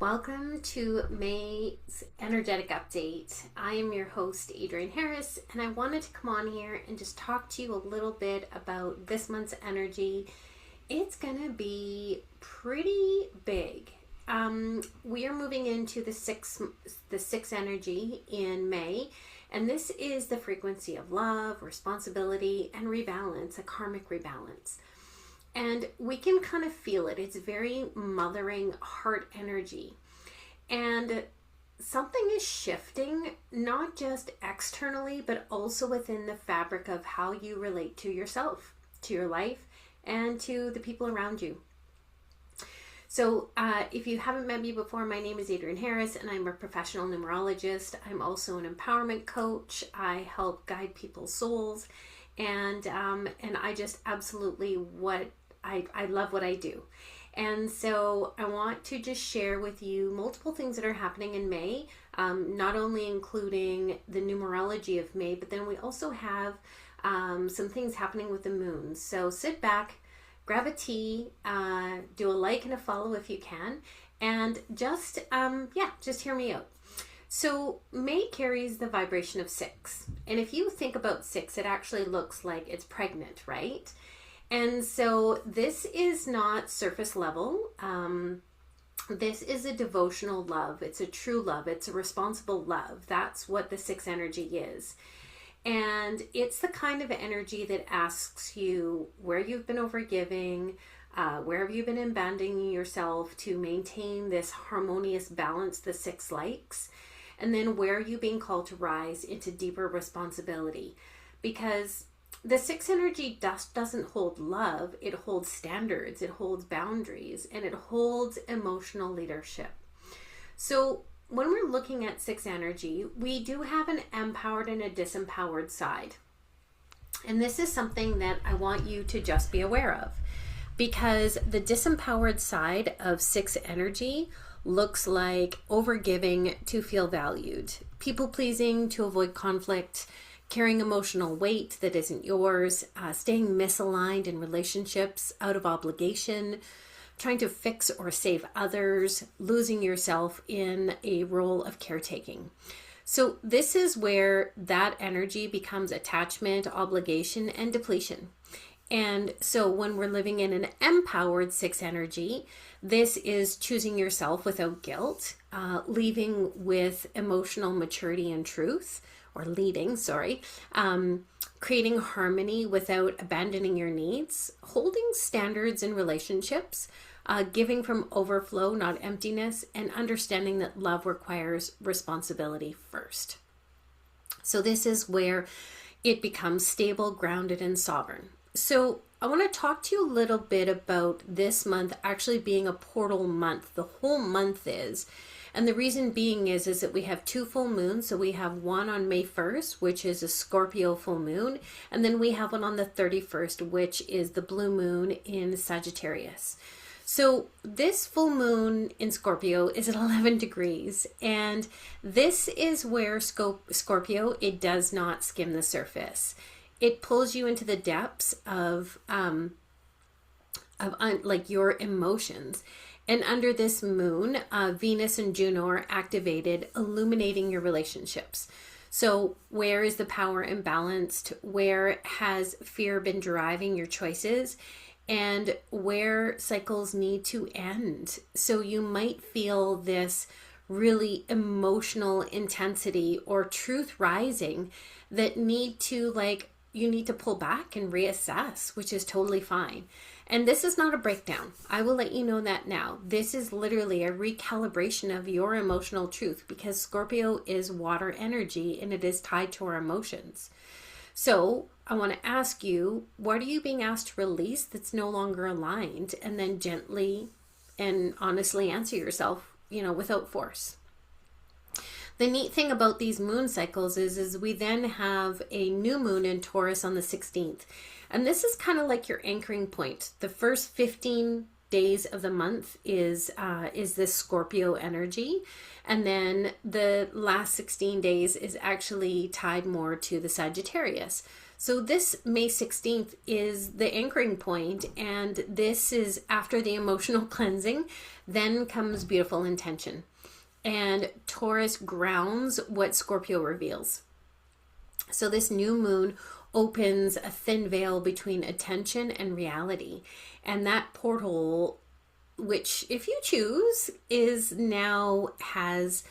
Welcome to May's Energetic Update. I am your host, Adrienne Harris, and I wanted to come on here and just talk to you a little bit about this month's energy. It's going to be pretty big. We are moving into the sixth energy in May, and this is the frequency of love, responsibility, and rebalance, a karmic rebalance. And we can kind of feel it. It's very mothering heart energy. And something is shifting, not just externally, but also within the fabric of how you relate to yourself, to your life, and to the people around you. So if you haven't met me before, my name is Adrienne Harris, and I'm a professional numerologist. I'm also an empowerment coach. I help guide people's souls. And I just absolutely I love what I do. And so I want to just share with you multiple things that are happening in May, not only including the numerology of May, but then we also have some things happening with the moon. So sit back, grab a tea, do a like and a follow if you can, and just hear me out. So May carries the vibration of 6. And if you think about 6, it actually looks like it's pregnant, right? And so this is not surface level. This is a devotional love. It's a true love. It's a responsible love. That's what the 6 energy is. And it's the kind of energy that asks you where you've been overgiving, where have you been abandoning yourself to maintain this harmonious balance the 6 likes, and then where are you being called to rise into deeper responsibility? Because the 6 energy doesn't hold love, it holds standards, it holds boundaries, and it holds emotional leadership. So when we're looking at 6 energy, we do have an empowered and a disempowered side. And this is something that I want you to just be aware of, because the disempowered side of 6 energy looks like overgiving to feel valued, people pleasing to avoid conflict, carrying emotional weight that isn't yours, staying misaligned in relationships out of obligation, trying to fix or save others, losing yourself in a role of caretaking. So this is where that energy becomes attachment, obligation, and depletion. And so when we're living in an empowered 6 energy, this is choosing yourself without guilt, leaving with emotional maturity and truth, or leading, creating harmony without abandoning your needs, holding standards in relationships, giving from overflow, not emptiness, and understanding that love requires responsibility first. So this is where it becomes stable, grounded, and sovereign. So I want to talk to you a little bit about this month actually being a portal month. The whole month is. And the reason being is that we have 2 full moons. So we have one on May 1st, which is a Scorpio full moon. And then we have one on the 31st, which is the blue moon in Sagittarius. So this full moon in Scorpio is at 11 degrees. And this is where Scorpio, it does not skim the surface. It pulls you into the depths of your emotions. And under this moon, Venus and Juno are activated, illuminating your relationships. So where is the power imbalanced? Where has fear been driving your choices? And where cycles need to end? So you might feel this really emotional intensity or truth rising that you need to pull back and reassess, which is totally fine. And this is not a breakdown. I will let you know that now. This is literally a recalibration of your emotional truth, because Scorpio is water energy and it is tied to our emotions. So I want to ask you, what are you being asked to release that's no longer aligned? And then gently and honestly answer yourself, without force. The neat thing about these moon cycles is we then have a new moon in Taurus on the 16th. And this is kind of like your anchoring point. The first 15 days of the month is this Scorpio energy. And then the last 16 days is actually tied more to the Sagittarius. So this May 16th is the anchoring point, and this is after the emotional cleansing. Then comes beautiful intention. And Taurus grounds what Scorpio reveals. So this new moon opens a thin veil between attention and reality. And that portal, which if you choose, is now has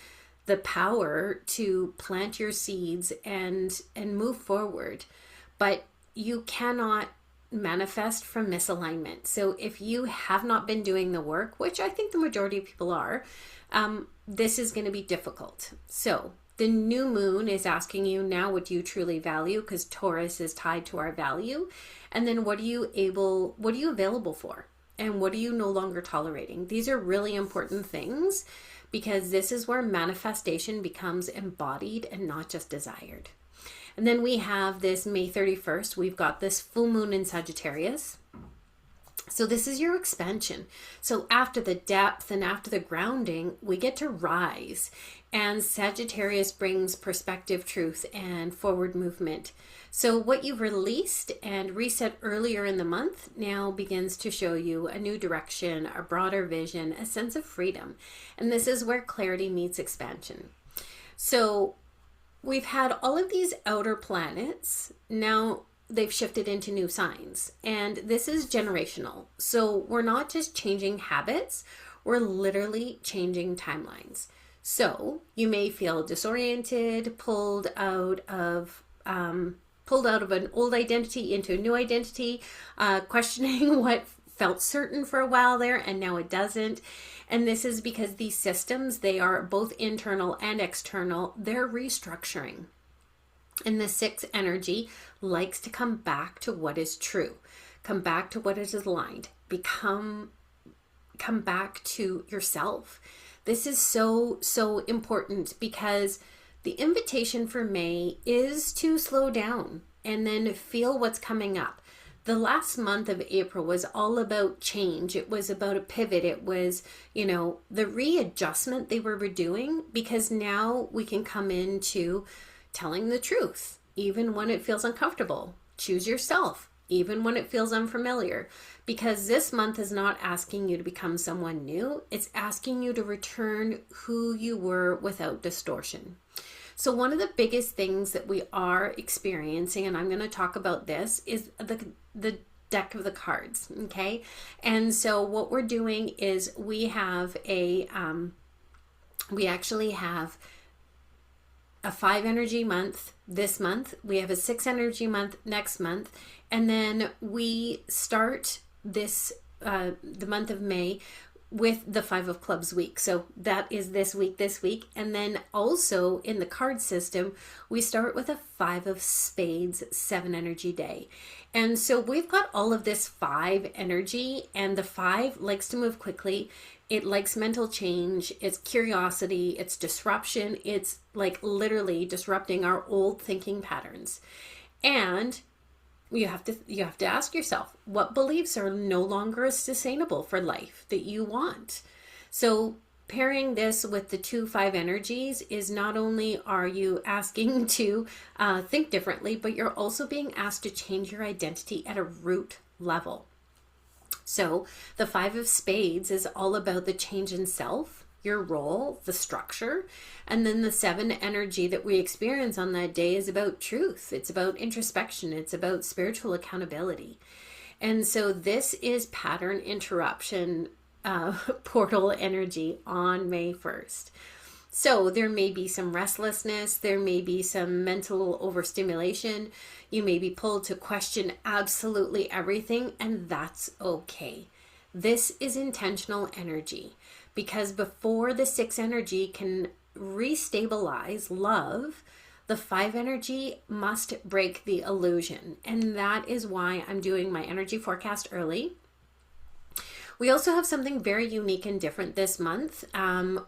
the power to plant your seeds and move forward. But you cannot manifest from misalignment. So if you have not been doing the work, which I think the majority of people are, this is going to be difficult. So the new moon is asking you now, what do you truly value? Because Taurus is tied to our value. And then what are you available for? And what are you no longer tolerating? These are really important things, because this is where manifestation becomes embodied and not just desired. And then we have this May 31st, we've got this full moon in Sagittarius. So this is your expansion. So after the depth and after the grounding, we get to rise. And Sagittarius brings perspective, truth, and forward movement. So what you've released and reset earlier in the month now begins to show you a new direction, a broader vision, a sense of freedom. And this is where clarity meets expansion. So we've had all of these outer planets. Now they've shifted into new signs, and this is generational. So we're not just changing habits, we're literally changing timelines. So you may feel disoriented, pulled out of an old identity into a new identity, questioning what felt certain for a while there and now it doesn't. And this is because these systems, they are both internal and external, they're restructuring. And the 6 energy likes to come back to what is true, come back to what is aligned, come back to yourself. This is so, so important, because the invitation for May is to slow down and then feel what's coming up. The last month of April was all about change. It was about a pivot. It was, the readjustment they were doing, because now we can come into telling the truth, even when it feels uncomfortable. Choose yourself, even when it feels unfamiliar, because this month is not asking you to become someone new. It's asking you to return who you were without distortion. So one of the biggest things that we are experiencing, and I'm going to talk about this, is the deck of the cards. Okay. And so what we're doing is we actually have a 5 energy month this month. We have a 6 energy month next month. And then we start this, the month of May with the 5 of Clubs week. So that is this week. And then also in the card system, we start with a 5 of Spades 7 energy day. And so we've got all of this 5 energy, and the 5 likes to move quickly. It likes mental change. It's curiosity. It's disruption. It's like literally disrupting our old thinking patterns. And you have to ask yourself, what beliefs are no longer sustainable for life that you want? So pairing this with the 2-5 energies is not only are you asking to think differently, but you're also being asked to change your identity at a root level. So the 5 of Spades is all about the change in self, your role, the structure. And then the 7 energy that we experience on that day is about truth. It's about introspection. It's about spiritual accountability. And so this is pattern interruption portal energy on May 1st. So there may be some restlessness. There may be some mental overstimulation. You may be pulled to question absolutely everything, and that's okay. This is intentional energy, because before the 6 energy can restabilize love, the 5 energy must break the illusion. And that is why I'm doing my energy forecast early. We also have something very unique and different this month.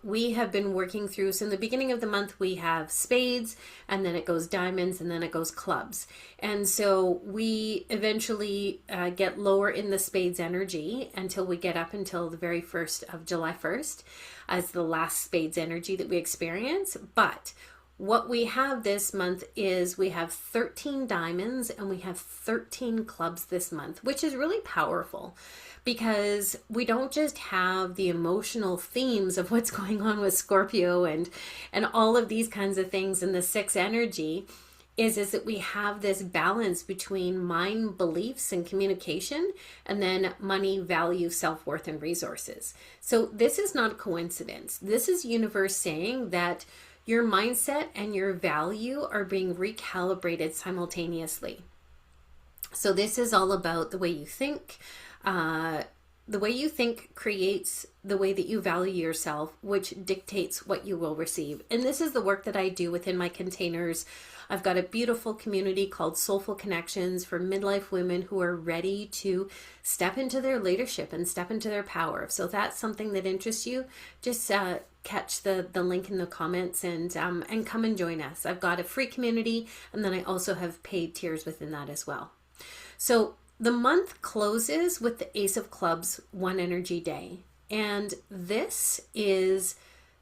We have been working through, so in the beginning of the month, we have spades, and then it goes diamonds, and then it goes clubs. And so we eventually get lower in the spades energy until we get up until the very 1st of July 1st as the last spades energy that we experience. But what we have this month is we have 13 diamonds and we have 13 clubs this month, which is really powerful because we don't just have the emotional themes of what's going on with Scorpio and all of these kinds of things in the sixth energy. Is that we have this balance between mind, beliefs, and communication, and then money, value, self-worth, and resources. So this is not a coincidence. This is universe saying that your mindset and your value are being recalibrated simultaneously. So this is all about the way you think. The way you think creates the way that you value yourself, which dictates what you will receive. And this is the work that I do within my containers. I've got a beautiful community called Soulful Connections for midlife women who are ready to step into their leadership and step into their power. So if that's something that interests you, just catch the link in the comments and come and join us. I've got a free community, and then I also have paid tiers within that as well. So the month closes with the Ace of Clubs One Energy Day. And this is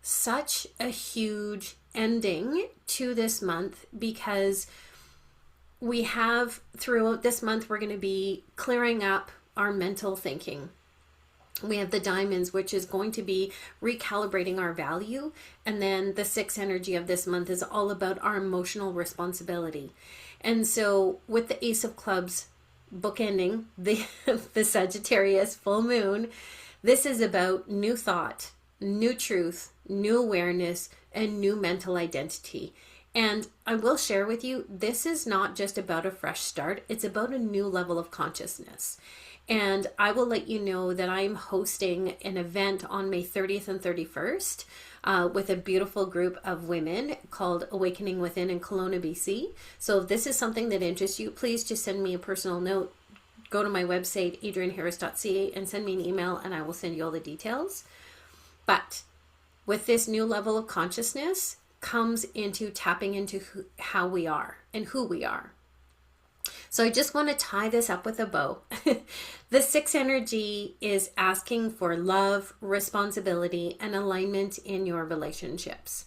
such a huge ending to this month because we have throughout this month, we're going to be clearing up our mental thinking. We have the diamonds, which is going to be recalibrating our value. And then the sixth energy of this month is all about our emotional responsibility. And so with the Ace of Clubs bookending the Sagittarius full moon, this is about new thought, new truth, new awareness, and new mental identity. And I will share with you, this is not just about a fresh start. It's about a new level of consciousness. And I will let you know that I'm hosting an event on May 30th and 31st with a beautiful group of women called Awakening Within in Kelowna, BC. So if this is something that interests you, please just send me a personal note. Go to my website, adrianharris.ca, and send me an email and I will send you all the details. But with this new level of consciousness comes into tapping into how we are and who we are. So I just want to tie this up with a bow. The sixth energy is asking for love, responsibility, and alignment in your relationships.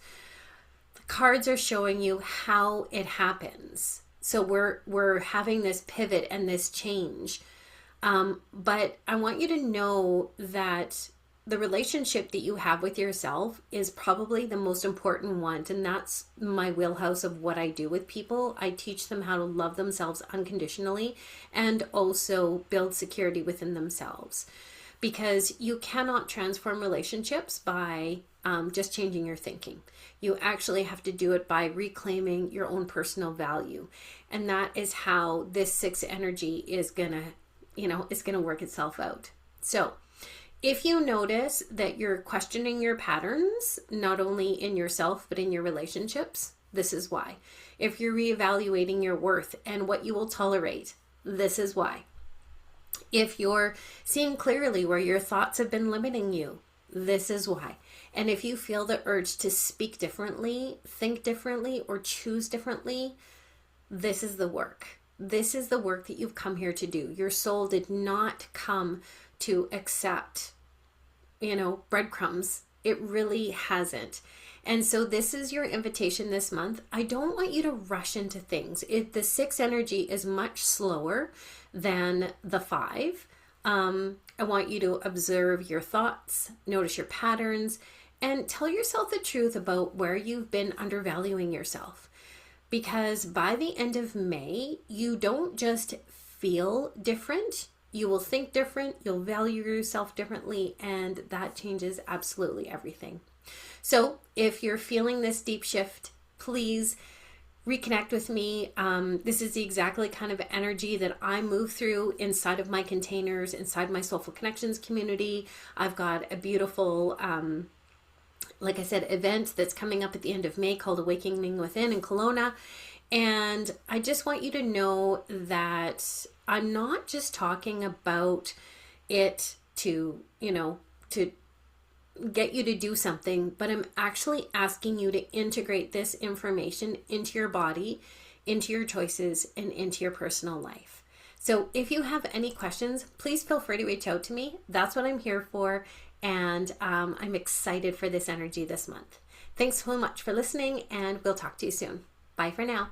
The cards are showing you how it happens. So we're having this pivot and this change. But I want you to know that the relationship that you have with yourself is probably the most important one. And that's my wheelhouse of what I do with people. I teach them how to love themselves unconditionally and also build security within themselves. Because you cannot transform relationships by just changing your thinking. You actually have to do it by reclaiming your own personal value. And that is how this sixth energy is gonna work itself out. So if you notice that you're questioning your patterns, not only in yourself, but in your relationships, this is why. If you're reevaluating your worth and what you will tolerate, this is why. If you're seeing clearly where your thoughts have been limiting you, this is why. And if you feel the urge to speak differently, think differently, or choose differently, this is the work. This is the work that you've come here to do. Your soul did not come to accept, breadcrumbs. It really hasn't. And so this is your invitation this month. I don't want you to rush into things. The sixth energy is much slower than the five. I want you to observe your thoughts, notice your patterns, and tell yourself the truth about where you've been undervaluing yourself. Because by the end of May, you don't just feel different, you will think different, you'll value yourself differently, and that changes absolutely everything. So if you're feeling this deep shift, please reconnect with me. This is the exactly kind of energy that I move through inside of my containers, inside my Soulful Connections community. I've got a beautiful, like I said, event that's coming up at the end of May called Awakening Within in Kelowna. And I just want you to know that I'm not just talking about it to get you to do something, but I'm actually asking you to integrate this information into your body, into your choices, and into your personal life. So if you have any questions, please feel free to reach out to me. That's what I'm here for. And I'm excited for this energy this month. Thanks so much for listening, and we'll talk to you soon. Bye for now.